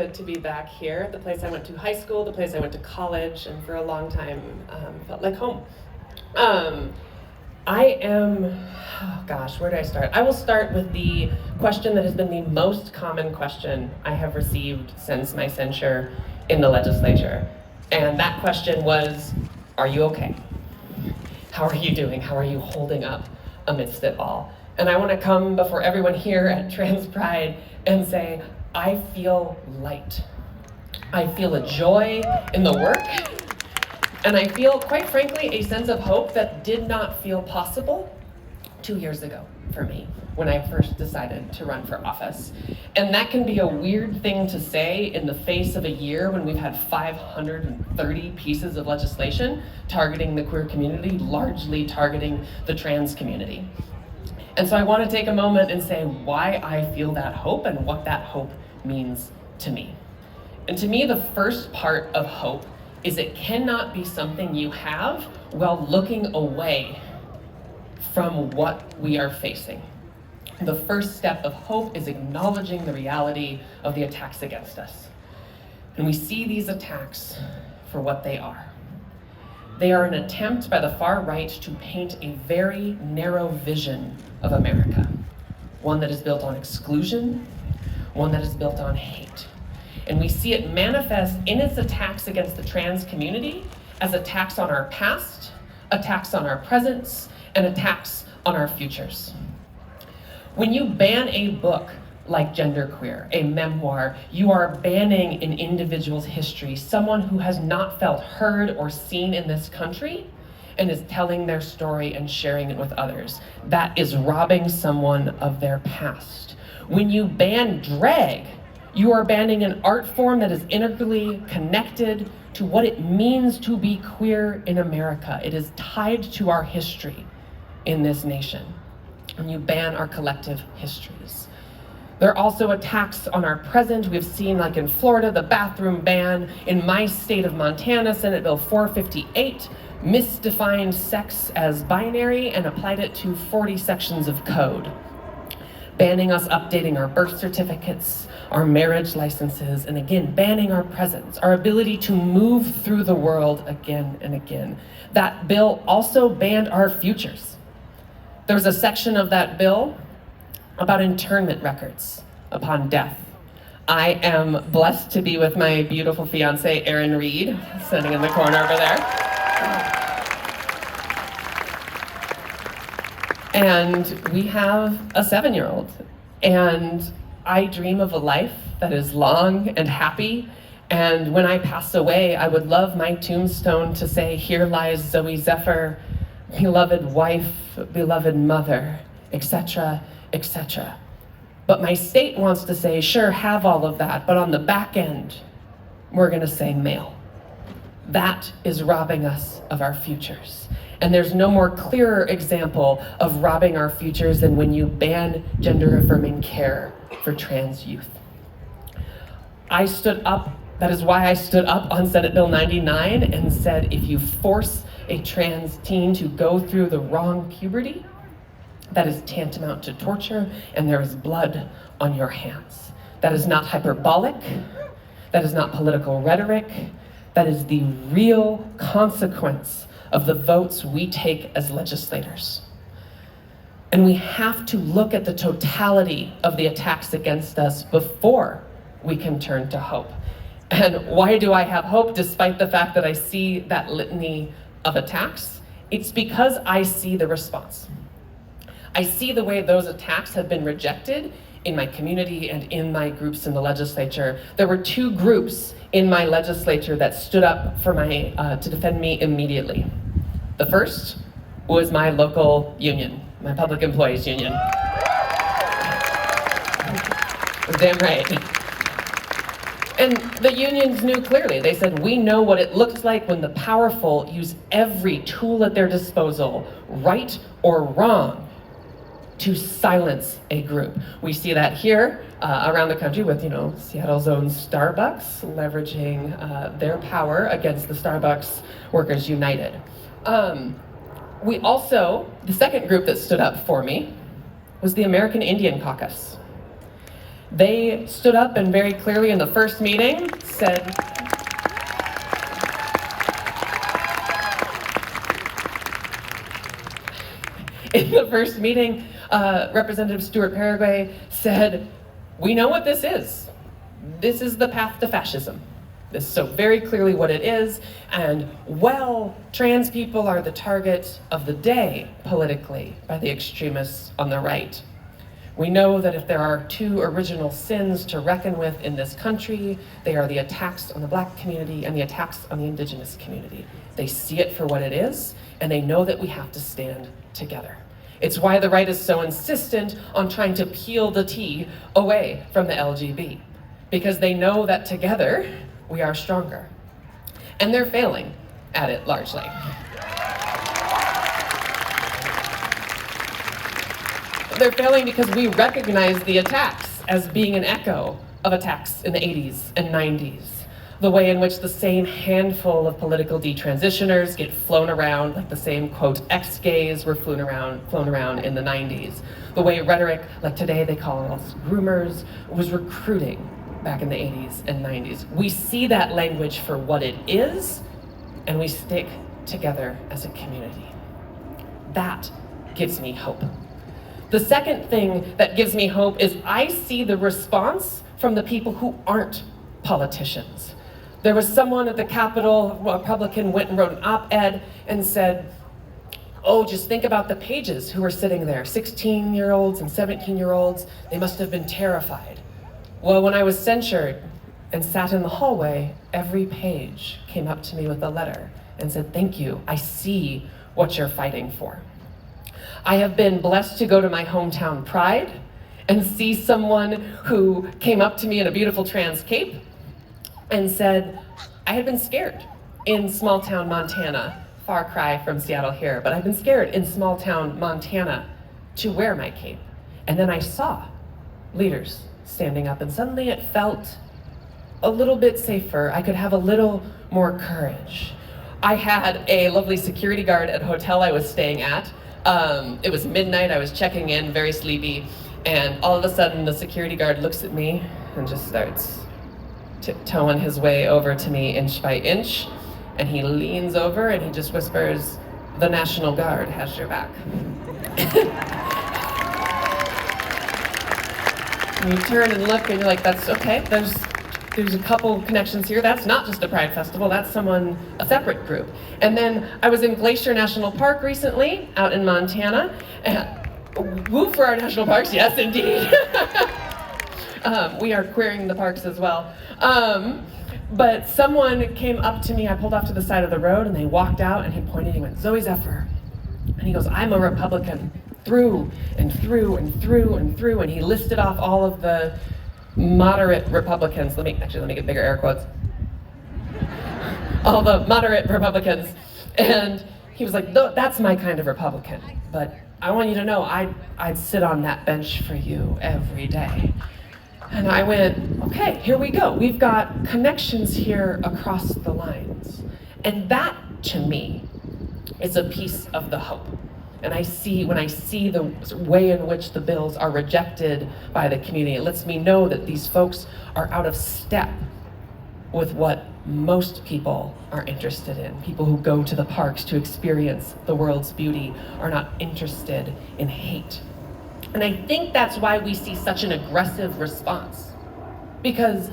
To be back here, the place I went to high school, the place I went to college, and for a long time felt like home. I am, oh gosh, where do I start? I will start with the question that has been the most common question I have received since my censure in the legislature. And that question was, are you okay? How are you doing? How are you holding up amidst it all? And I want to come before everyone here at Trans Pride and say, I feel light. I feel a joy in the work, and I feel, quite frankly, a sense of hope that did not feel possible 2 years ago for me when I first decided to run for office. And that can be a weird thing to say in the face of a year when we've had 530 pieces of legislation targeting the queer community, largely targeting the trans community. And so I want to take a moment and say why I feel that hope and what that hope means to me. And to me, the first part of hope is it cannot be something you have while looking away from what we are facing. The first step of hope is acknowledging the reality of the attacks against us. And we see these attacks for what they are. They are an attempt by the far right to paint a very narrow vision of America, one that is built on exclusion, one that is built on hate. And we see it manifest in its attacks against the trans community as attacks on our past, attacks on our present, and attacks on our futures. When you ban a book like Genderqueer, a memoir, you are banning an individual's history, someone who has not felt heard or seen in this country and is telling their story and sharing it with others. That is robbing someone of their past. When you ban drag, you are banning an art form that is integrally connected to what it means to be queer in America. It is tied to our history in this nation. And you ban our collective histories. There are also attacks on our present. We've seen, like in Florida, the bathroom ban. In my state of Montana, Senate Bill 458 misdefined sex as binary and applied it to 40 sections of code, banning us updating our birth certificates, our marriage licenses, and again, banning our presence, our ability to move through the world again and again. That bill also banned our futures. There was a section of that bill about internment records upon death. I am blessed to be with my beautiful fiance, Erin Reed, sitting in the corner over there. And we have a 7-year-old. And I dream of a life that is long and happy. And when I pass away, I would love my tombstone to say, here lies Zooey Zephyr, beloved wife, beloved mother, etc., etc. But my state wants to say, sure, have all of that, but on the back end, we're gonna say male. That is robbing us of our futures. And there's no more clearer example of robbing our futures than when you ban gender-affirming care for trans youth. I stood up, that is why I stood up on Senate Bill 99 and said, if you force a trans teen to go through the wrong puberty, that is tantamount to torture, and there is blood on your hands. That is not hyperbolic, that is not political rhetoric, that is the real consequence of the votes we take as legislators. And we have to look at the totality of the attacks against us before we can turn to hope. And why do I have hope despite the fact that I see that litany of attacks? It's because I see the response. I see the way those attacks have been rejected in my community and in my groups in the legislature. There were 2 groups in my legislature that stood up for to defend me immediately. The first was my local union, my public employees union. Damn right. And the unions knew clearly. They said, we know what it looks like when the powerful use every tool at their disposal, right or wrong, to silence a group. We see that here around the country with, Seattle's own Starbucks leveraging their power against the Starbucks Workers United. We also, the second group that stood up for me was the American Indian Caucus. They stood up and very clearly in the first meeting said, Representative Stuart Paraguay said, "We know what this is. This is the path to fascism." This is so very clearly what it is, and while trans people are the target of the day politically by the extremists on the right, we know that if there are two original sins to reckon with in this country, they are the attacks on the Black community and the attacks on the Indigenous community. They see it for what it is, and they know that we have to stand together. It's why the right is so insistent on trying to peel the T away from the LGB, because they know that together we are stronger. And they're failing at it largely. They're failing because we recognize the attacks as being an echo of attacks in the 80s and 90s. The way in which the same handful of political detransitioners get flown around, like the same, quote, ex-gays were flown around in the 90s. The way rhetoric, like today they call us groomers, was recruiting back in the 80s and 90s. We see that language for what it is, and we stick together as a community. That gives me hope. The second thing that gives me hope is I see the response from the people who aren't politicians. There was someone at the Capitol, a Republican, went and wrote an op-ed and said, "Oh, just think about the pages who were sitting there, 16-year-olds and 17-year-olds, they must have been terrified." Well, when I was censured and sat in the hallway, every page came up to me with a letter and said, "Thank you, I see what you're fighting for." I have been blessed to go to my hometown Pride and see someone who came up to me in a beautiful trans cape and said, "I had been scared in small town Montana, far cry from Seattle here, but I've been scared in small town Montana to wear my cape." And then I saw leaders standing up, and suddenly it felt a little bit safer. I could have a little more courage. I had a lovely security guard at a hotel I was staying at. It was midnight, I was checking in, very sleepy, and all of a sudden the security guard looks at me and just starts tiptoeing his way over to me inch by inch, and he leans over and he just whispers, "The National Guard has your back." And you turn and look and you're like, that's okay, there's a couple connections here. That's not just a Pride Festival, that's a separate group. And then I was in Glacier National Park recently, out in Montana. And woo for our national parks, yes indeed. We are queering the parks as well. But someone came up to me, I pulled off to the side of the road and they walked out and he pointed and he went, "Zooey Zephyr." And he goes, "I'm a Republican through and through and through and through." And he listed off all of the moderate Republicans. Let me get bigger air quotes. All the moderate Republicans. And he was like, "That's my kind of Republican. But I want you to know I'd sit on that bench for you every day." And I went, okay, here we go. We've got connections here across the lines. And that, to me, is a piece of the hope. And when I see the way in which the bills are rejected by the community, it lets me know that these folks are out of step with what most people are interested in. People who go to the parks to experience the world's beauty are not interested in hate. And I think that's why we see such an aggressive response. Because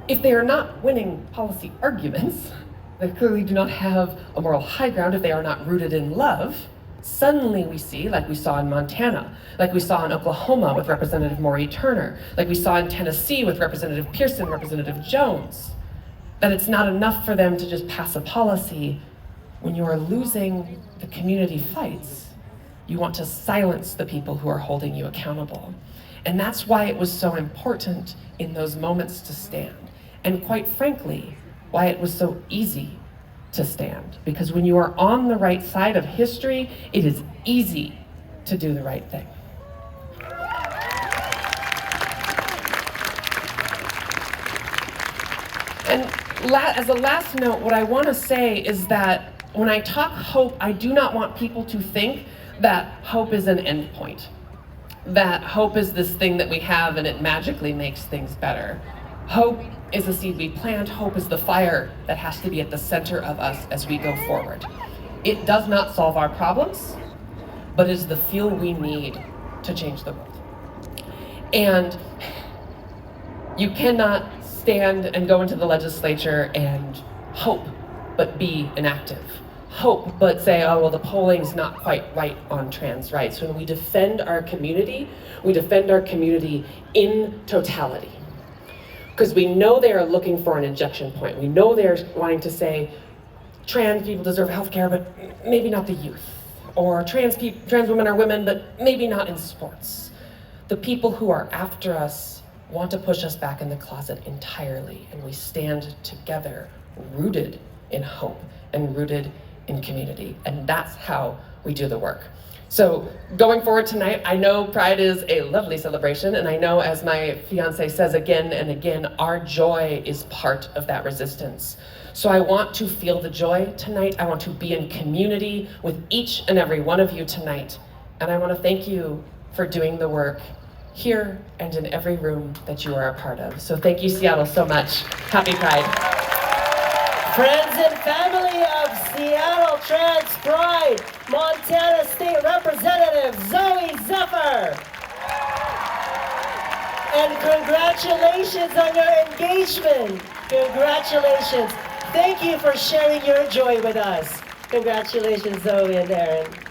if they are not winning policy arguments, they clearly do not have a moral high ground. If they are not rooted in love, suddenly we see, like we saw in Montana, like we saw in Oklahoma with Representative Mauree Turner, like we saw in Tennessee with Representative Pearson, Representative Jones, that it's not enough for them to just pass a policy. When you are losing the community fights, you want to silence the people who are holding you accountable. And that's why it was so important in those moments to stand. And quite frankly, why it was so easy to stand. Because when you are on the right side of history, it is easy to do the right thing. And as a last note, what I want to say is that when I talk hope, I do not want people to think that hope is an end point. that hope is this thing that we have and it magically makes things better. Hope is a seed we plant. Hope is the fire that has to be at the center of us as we go forward. It does not solve our problems, but is the fuel we need to change the world. And you cannot stand and go into the legislature and hope, but be inactive. Hope, but say, oh, well, the polling's not quite right on trans rights. When we defend our community, we defend our community in totality. Because we know they are looking for an injection point. We know they're wanting to say, trans people deserve health care, but maybe not the youth. Or trans women are women, but maybe not in sports. The people who are after us want to push us back in the closet entirely, and we stand together, rooted in hope and rooted in community, and that's how we do the work. So going forward tonight, I know Pride is a lovely celebration, and I know, as my fiance says again and again, our joy is part of that resistance. So I want to feel the joy tonight. I want to be in community with each and every one of you tonight, and I want to thank you for doing the work here and in every room that you are a part of. So thank you, Seattle, so much. Happy Pride. Friends and family of Seattle Trans Pride, Montana State Representative Zooey Zephyr. And congratulations on your engagement. Congratulations. Thank you for sharing your joy with us. Congratulations, Zooey and Aaron.